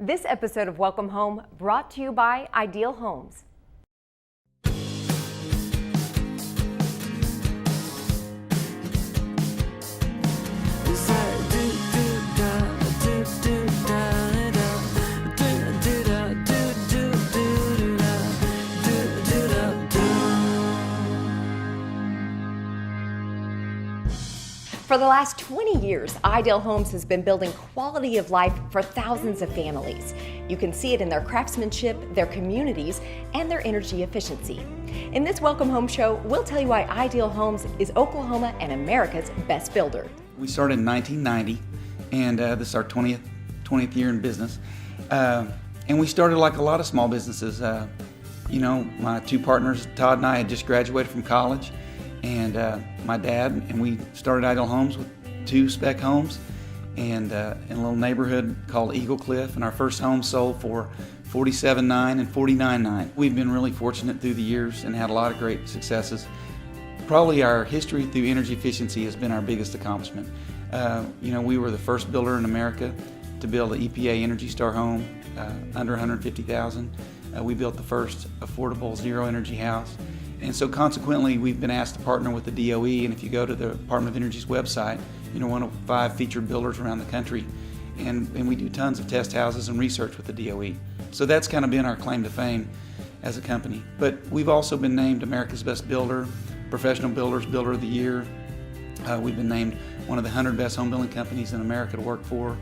This episode of Welcome Home brought to you by Ideal Homes. For the last 20 years, Ideal Homes has been building quality of life for thousands of families. You can see it in their craftsmanship, their communities, and their energy efficiency. In this Welcome Home show, we'll tell you why Ideal Homes is Oklahoma and America's best builder. We started in 1990, and this is our 20th year in business. And we started like a lot of small businesses. My two partners, Todd and I, had just graduated from college. And my dad, and we started Ideal Homes with 2 spec homes and in a little neighborhood called Eagle Cliff, and our first home sold for $47,900 and $49,900. We've been really fortunate through the years and had a lot of great successes. Probably our history through energy efficiency has been our biggest accomplishment. We were the first builder in America to build an EPA Energy Star home under $150,000. We built the first affordable zero energy house. And so consequently, we've been asked to partner with the DOE, and if you go to the Department of Energy's website, one of 5 featured builders around the country, and we do tons of test houses and research with the DOE. So that's kind of been our claim to fame as a company. But we've also been named America's Best Builder, Professional Builders Builder of the Year. We've been named one of the 100 best home building companies in America to work for.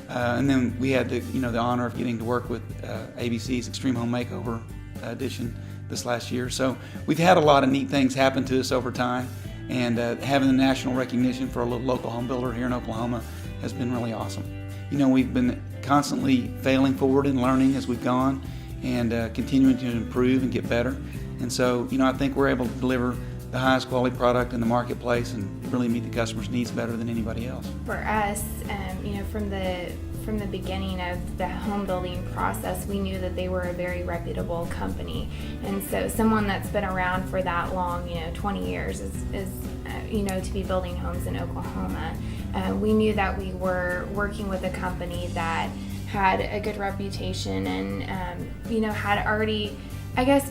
And then we had the honor of getting to work with ABC's Extreme Home Makeover edition this last year. So we've had a lot of neat things happen to us over time, and having the national recognition for a little local home builder here in Oklahoma has been really awesome. We've been constantly failing forward and learning as we've gone, and continuing to improve and get better. And so, I think we're able to deliver the highest quality product in the marketplace and really meet the customer's needs better than anybody else. For us, from the beginning of the home building process, we knew that they were a very reputable company. And so someone that's been around for that long, 20 years is to be building homes in Oklahoma. We knew that we were working with a company that had a good reputation and, had already,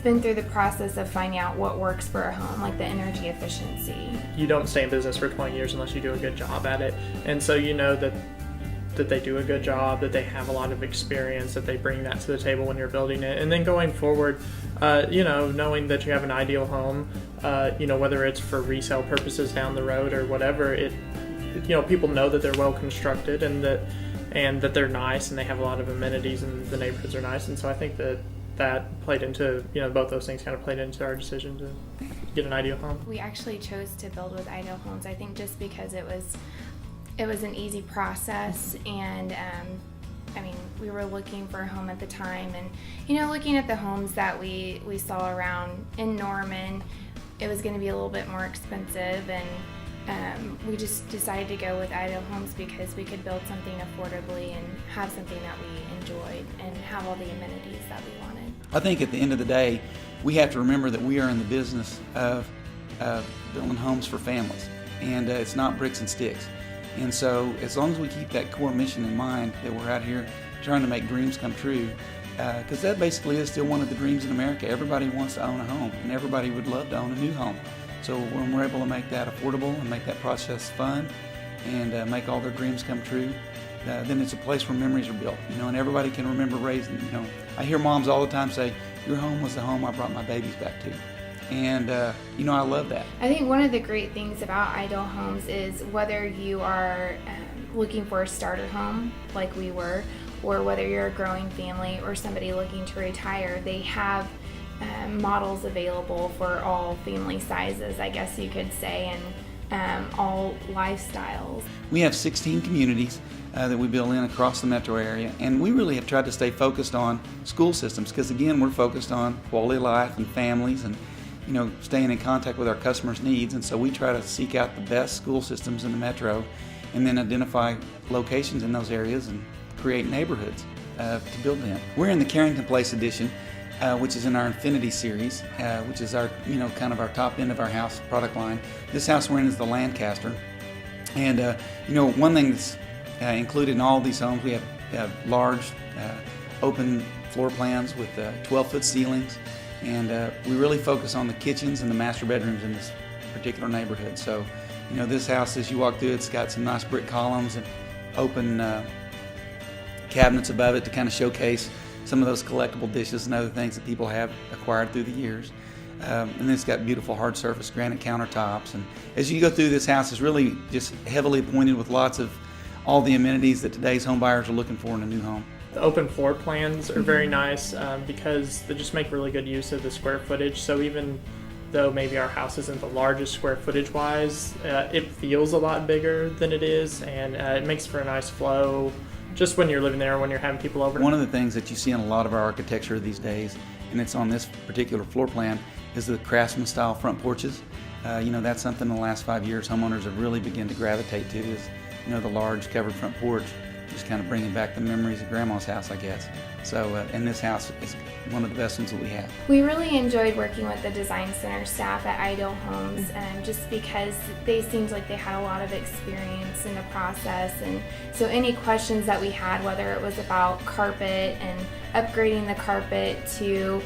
been through the process of finding out what works for a home, like the energy efficiency. You don't stay in business for 20 years unless you do a good job at it. And so that they do a good job, that they have a lot of experience, that they bring that to the table when you're building it. And then going forward, knowing that you have an ideal home, whether it's for resale purposes down the road or whatever, people know that they're well constructed and that they're nice and they have a lot of amenities and the neighborhoods are nice. And so I think that played into, both those things kind of played into our decision to get an ideal home. We actually chose to build with Ideal Homes, I think, just because it was an easy process, and we were looking for a home at the time, and looking at the homes that we saw around in Norman, it was going to be a little bit more expensive, and we just decided to go with Ideal Homes because we could build something affordably and have something that we enjoyed and have all the amenities that we wanted. I think at the end of the day, we have to remember that we are in the business of building homes for families, and it's not bricks and sticks. And so as long as we keep that core mission in mind, that we're out here trying to make dreams come true, because that basically is still one of the dreams in America. Everybody wants to own a home, and everybody would love to own a new home. So when we're able to make that affordable and make that process fun and make all their dreams come true, then it's a place where memories are built, and everybody can remember raising, I hear moms all the time say, your home was the home I brought my babies back to. And, I love that. I think one of the great things about Ideal Homes is whether you are looking for a starter home like we were, or whether you're a growing family or somebody looking to retire, they have models available for all family sizes, I guess you could say, and all lifestyles. We have 16 communities that we build in across the metro area, and we really have tried to stay focused on school systems because, again, we're focused on quality of life and families and staying in contact with our customers' needs. And so we try to seek out the best school systems in the metro and then identify locations in those areas and create neighborhoods to build in. We're in the Carrington Place edition, which is in our Infinity series, which is our, kind of our top end of our house product line. This house we're in is the Lancaster. And, one thing that's included in all these homes, we have large open floor plans with 12-foot ceilings, and we really focus on the kitchens and the master bedrooms in this particular neighborhood. So, this house, as you walk through, it's got some nice brick columns and open cabinets above it to kind of showcase some of those collectible dishes and other things that people have acquired through the years. And then it's got beautiful hard surface granite countertops. And as you go through, this house is really just heavily appointed with lots of all the amenities that today's home buyers are looking for in a new home. The open floor plans are very nice because they just make really good use of the square footage. So even though maybe our house isn't the largest square footage wise, it feels a lot bigger than it is, and it makes for a nice flow just when you're living there, when you're having people over. One of the things that you see in a lot of our architecture these days, and it's on this particular floor plan, is the craftsman style front porches. That's something in the last 5 years homeowners have really begun to gravitate to, is the large covered front porch, just kind of bringing back the memories of grandma's house, I guess. So, and this house is one of the best ones that we have. We really enjoyed working with the design center staff at Ideal Homes, just because they seemed like they had a lot of experience in the process. And so any questions that we had, whether it was about carpet and upgrading the carpet to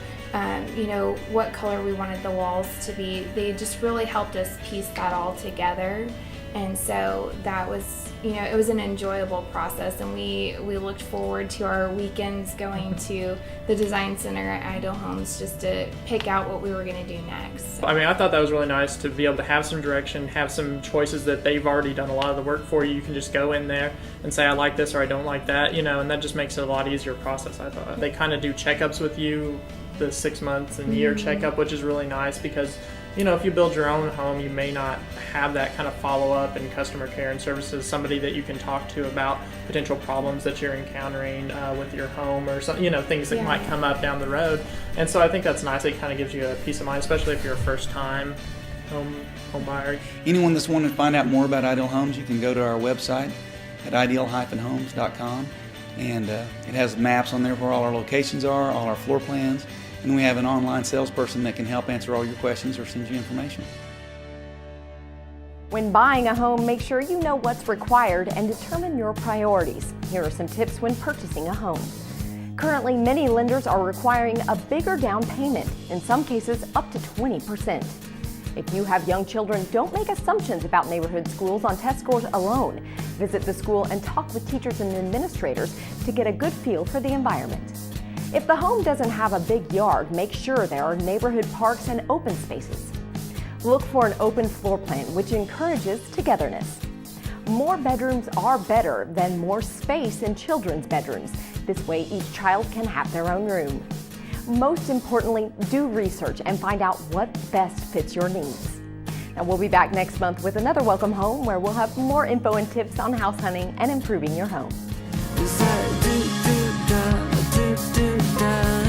what color we wanted the walls to be, they just really helped us piece that all together. And so that was, it was an enjoyable process, and we looked forward to our weekends going to the design center at Ideal Homes just to pick out what we were going to do next. I mean, I thought that was really nice to be able to have some direction, have some choices that they've already done a lot of the work for you. You can just go in there and say, I like this or I don't like that, and that just makes it a lot easier process, I thought. They kind of do checkups with you, the 6 months and year checkup, which is really nice because if you build your own home, you may not have that kind of follow-up and customer care and services, somebody that you can talk to about potential problems that you're encountering with your home or some, things that might come up down the road. And so I think that's nice. It kind of gives you a peace of mind, especially if you're a first-time home buyer. Anyone that's wanting to find out more about Ideal Homes, you can go to our website at ideal-homes.com, and it has maps on there where all our locations are, all our floor plans. And we have an online salesperson that can help answer all your questions or send you information. When buying a home, make sure you know what's required and determine your priorities. Here are some tips when purchasing a home. Currently, many lenders are requiring a bigger down payment, in some cases up to 20%. If you have young children, don't make assumptions about neighborhood schools on test scores alone. Visit the school and talk with teachers and administrators to get a good feel for the environment. If the home doesn't have a big yard, make sure there are neighborhood parks and open spaces. Look for an open floor plan, which encourages togetherness. More bedrooms are better than more space in children's bedrooms. This way, each child can have their own room. Most importantly, do research and find out what best fits your needs. Now, we'll be back next month with another Welcome Home, where we'll have more info and tips on house hunting and improving your home. Do, do, do.